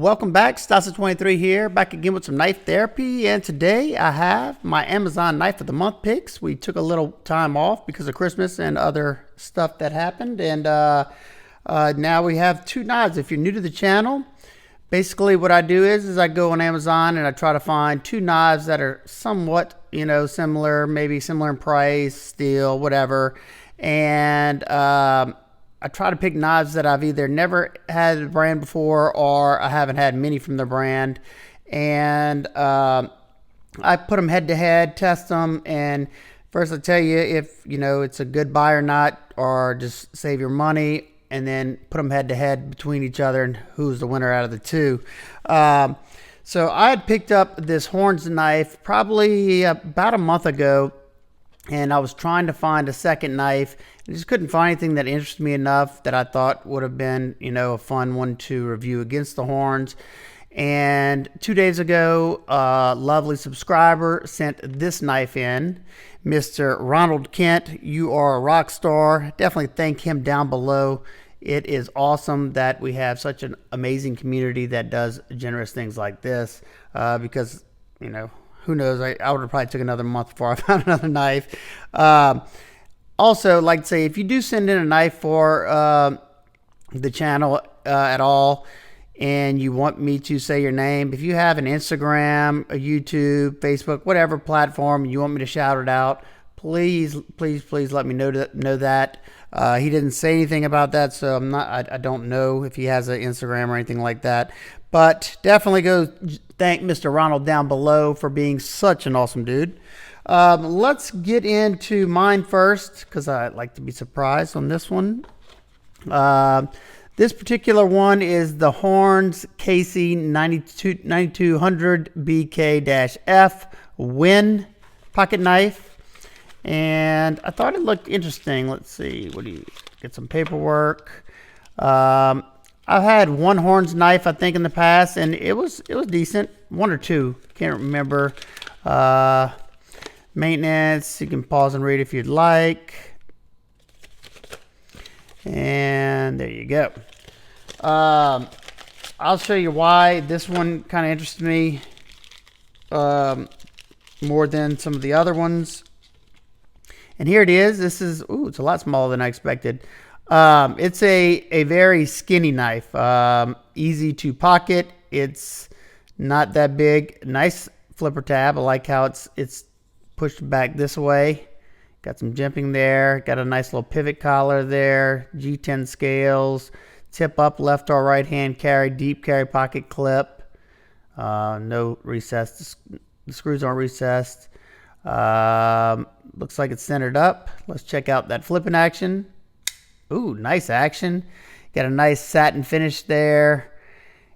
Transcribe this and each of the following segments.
Welcome back. Stasa23 here, back again with some knife therapy. And today I have my Amazon Knife of the Month picks. We took a little time off because of Christmas and other stuff that happened. And now we have two knives. If you're new to the channel, basically what I do is I go on Amazon and I try to find two knives that are somewhat, similar, maybe similar in price, steel, whatever. And I try to pick knives that I've either never had the brand before or I haven't had many from the brand. And I put them head to head, test them, and first I tell you if it's a good buy or not, or just save your money, and then put them head to head between each other and who's the winner out of the two. So I had picked up this Horns knife probably about a month ago, and I was trying to find a second knife. I just couldn't find anything that interested me enough that I thought would have been, a fun one to review against the Horns. And 2 days ago, a lovely subscriber sent this knife in. Mr. Ronald Kent, you are a rock star. Definitely thank him down below. It is awesome that we have such an amazing community that does generous things like this, because, who knows, I would have probably took another month before I found another knife. Also, like to say, if you do send in a knife for the channel at all, and you want me to say your name, if you have an Instagram, a YouTube, Facebook, whatever platform, and you want me to shout it out, please let me know that. He didn't say anything about that, so I don't know if he has an Instagram or anything like that. But definitely go thank Mr. Ronald down below for being such an awesome dude. Let's get into mine first, because I like to be surprised on this one. This particular one is the Horns KC 9200 BK-F Win pocket knife. And I thought it looked interesting. Let's see, get some paperwork. I've had one Horns knife, I think, in the past, and it was decent. One or two, can't remember. Maintenance, you can pause and read if you'd like. And there you go. I'll show you why this one kind of interested me more than some of the other ones. And here it is. This is, it's a lot smaller than I expected. It's a very skinny knife, easy to pocket. It's not that big. Nice flipper tab. I like how it's pushed back this way. Got some jimping there. Got a nice little pivot collar there. G10 scales. Tip up left or right hand carry. Deep carry pocket clip. No recessed. The screws aren't recessed. Looks like it's centered up. Let's check out that flipping action. Ooh, nice action. Got a nice satin finish there.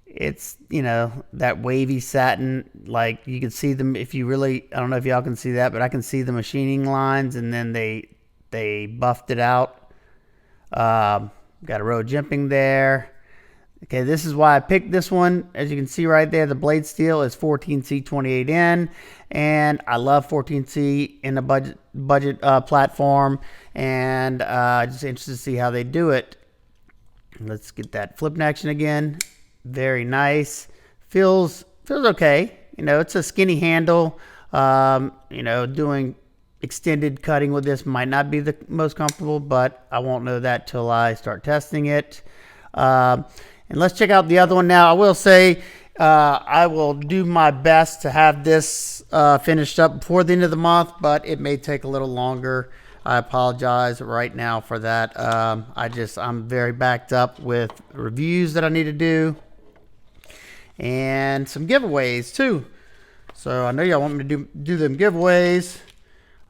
It's, that wavy satin, like you can see them if you really, I don't know if y'all can see that, but I can see the machining lines, and then they buffed it out. Got a row of jimping there. Okay, this is why I picked this one. As you can see right there, the blade steel is 14C 28N, and I love 14C in the budget platform, and just interested to see how they do it. Let's get that flipping action again. Very nice. Feels okay. It's a skinny handle. Doing extended cutting with this might not be the most comfortable, but I won't know that till I start testing it. And let's check out the other one now. I will say I will do my best to have this finished up before the end of the month, but it may take a little longer. I apologize right now for that. I'm very backed up with reviews that I need to do and some giveaways too. So I know y'all want me to do them giveaways.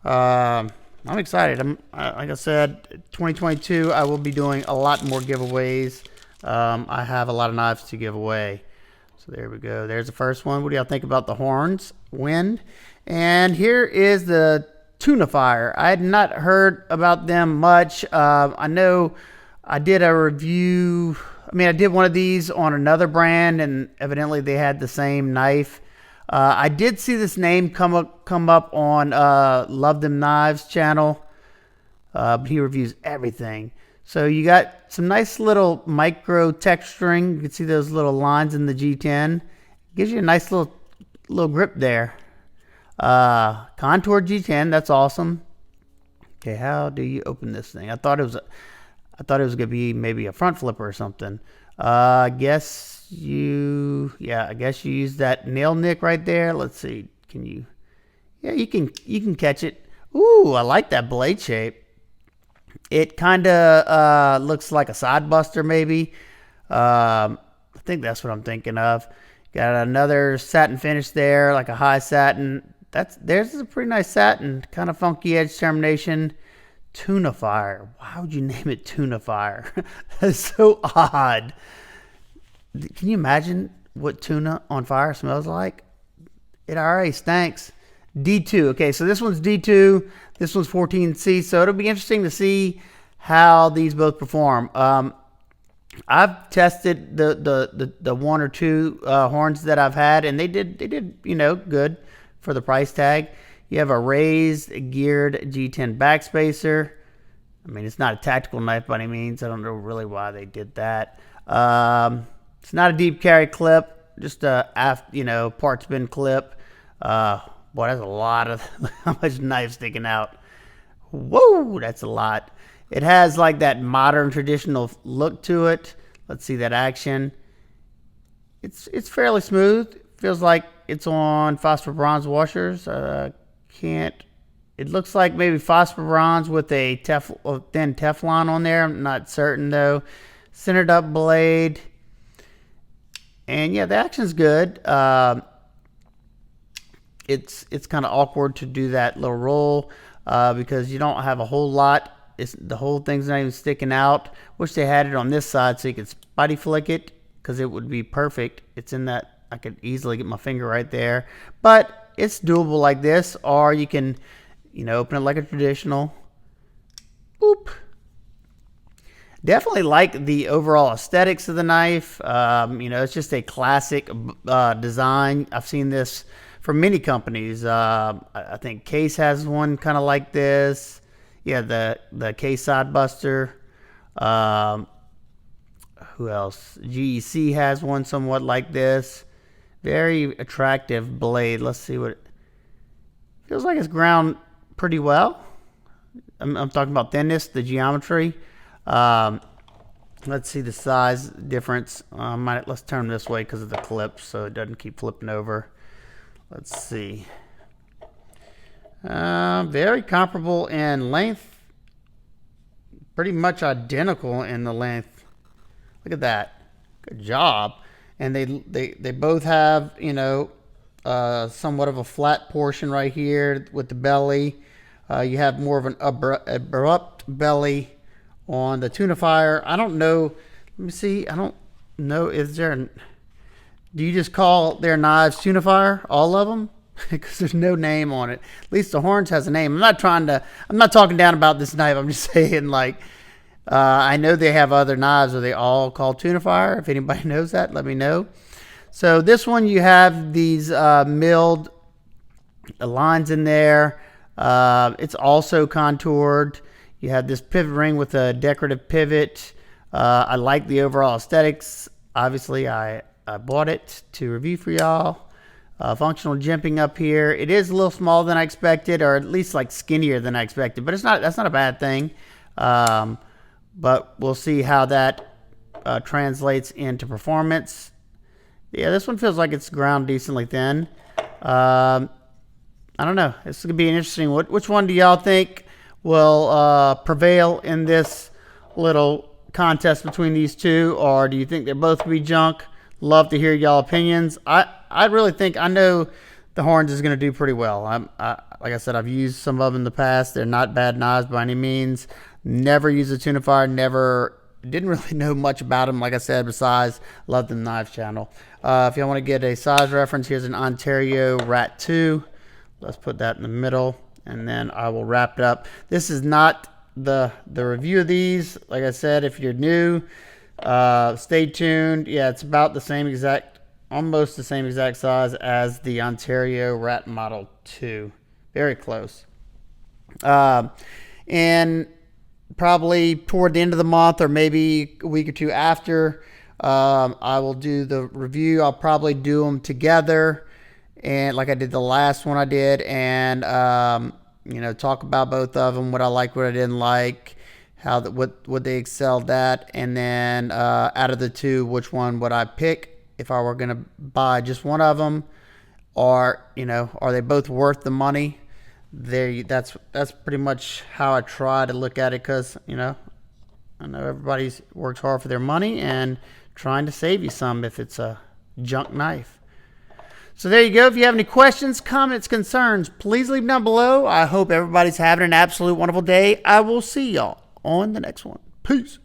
I'm excited. Like I said, 2022, I will be doing a lot more giveaways. I have a lot of knives to give away. So there we go. There's the first one. What do y'all think about the Horns Wind? And here is the Tuna Fire. I had not heard about them much. I know I did a review. I did one of these on another brand, and evidently they had the same knife. I did see this name come up on Love Them Knives channel, but he reviews everything. So you got some nice little micro texturing. You can see those little lines in the G10. Gives you a nice little grip there. Contour G10, that's awesome. Okay, how do you open this thing? I thought it was gonna be maybe a front flipper or something. I guess you use that nail nick right there. Let's see, can you? Yeah, you can catch it. Ooh, I like that blade shape. It kind of looks like a side buster maybe. I think that's what I'm thinking of. Got another satin finish there, like a high satin. There's a pretty nice satin, kind of funky edge termination. Tuna Fire. Why would you name it Tuna Fire? That's so odd. Can you imagine what tuna on fire smells like? It already stinks. D2. Okay, so this one's D2. This one's 14C. So it'll be interesting to see how these both perform. I've tested the one or two horns that I've had, and they did good for the price tag. You have a raised geared G10 backspacer. I mean, it's not a tactical knife by any means. I don't know really why they did that. It's not a deep carry clip, just a part spin clip. Boy, that's a lot of how much knife sticking out. Whoa, that's a lot. It has like that modern traditional look to it. Let's see that action. It's fairly smooth. Feels like it's on phosphor bronze washers. It looks like maybe phosphor bronze with a thin Teflon on there. I'm not certain though. Centered up blade. And yeah, the action's good. It's kind of awkward to do that little roll because you don't have a whole lot. The whole thing's not even sticking out. Wish they had it on this side so you could spotty flick it because it would be perfect. It's in that. I could easily get my finger right there, but it's doable like this, or you can, open it like a traditional. Boop. Definitely like the overall aesthetics of the knife. It's just a classic design. I've seen this from many companies. I think Case has one kind of like this. Yeah, the Case side buster. Who else? GEC has one somewhat like this. Very attractive blade. Let's see what it feels like. It's ground pretty well. I'm talking about thinness, the geometry. Let's see the size difference. Let's turn this way because of the clip so it doesn't keep flipping over. Let's see. Very comparable in length. Pretty much identical in the length. Look at that. Good job. And they both have, somewhat of a flat portion right here with the belly. You have more of an abrupt belly on the Tuna Fire. I don't know. Let me see. I don't know. Do you just call their knives Tuna Fire? All of them? Because there's no name on it. At least the horns has a name. I'm not talking down about this knife. I'm just saying I know they have other knives. Are they all called Tuna Fire? If anybody knows that, let me know. So this one, you have these milled lines in there. It's also contoured. You have this pivot ring with a decorative pivot. I like the overall aesthetics. Obviously, I bought it to review for y'all. Functional jimping up here. It is a little smaller than I expected, or at least like skinnier than I expected. But that's not a bad thing. But we'll see how that translates into performance. Yeah, this one feels like it's ground decently thin. I don't know. This is going to be an interesting. Which one do y'all think will prevail in this little contest between these two? Or do you think they're both going to be junk? Love to hear y'all opinions. I really think I know the horns is going to do pretty well. Like I said, I've used some of them in the past. They're not bad knives by any means. Never used a Tuna Fire. Didn't really know much about them. Like I said, besides love the knives channel. If y'all want to get a size reference, here's an Ontario Rat 2. Let's put that in the middle, and then I will wrap it up. This is not the review of these. Like I said, if you're new, stay tuned. Yeah, it's about the same exact, almost the same exact size as the Ontario Rat Model 2. Very close. And probably toward the end of the month or maybe a week or two after, I will do the review. I'll probably do them together, and like I did the last one I did, and talk about both of them, what I liked, what I didn't like, what they excelled at, and then out of the two, which one would I pick if I were going to buy just one of them, or are they both worth the money? That's pretty much how I try to look at it, because I know everybody works hard for their money and trying to save you some if it's a junk knife. So there you go. If you have any questions, comments, concerns, please leave them down below. I hope everybody's having an absolute wonderful day. I will see y'all on the next one. Peace.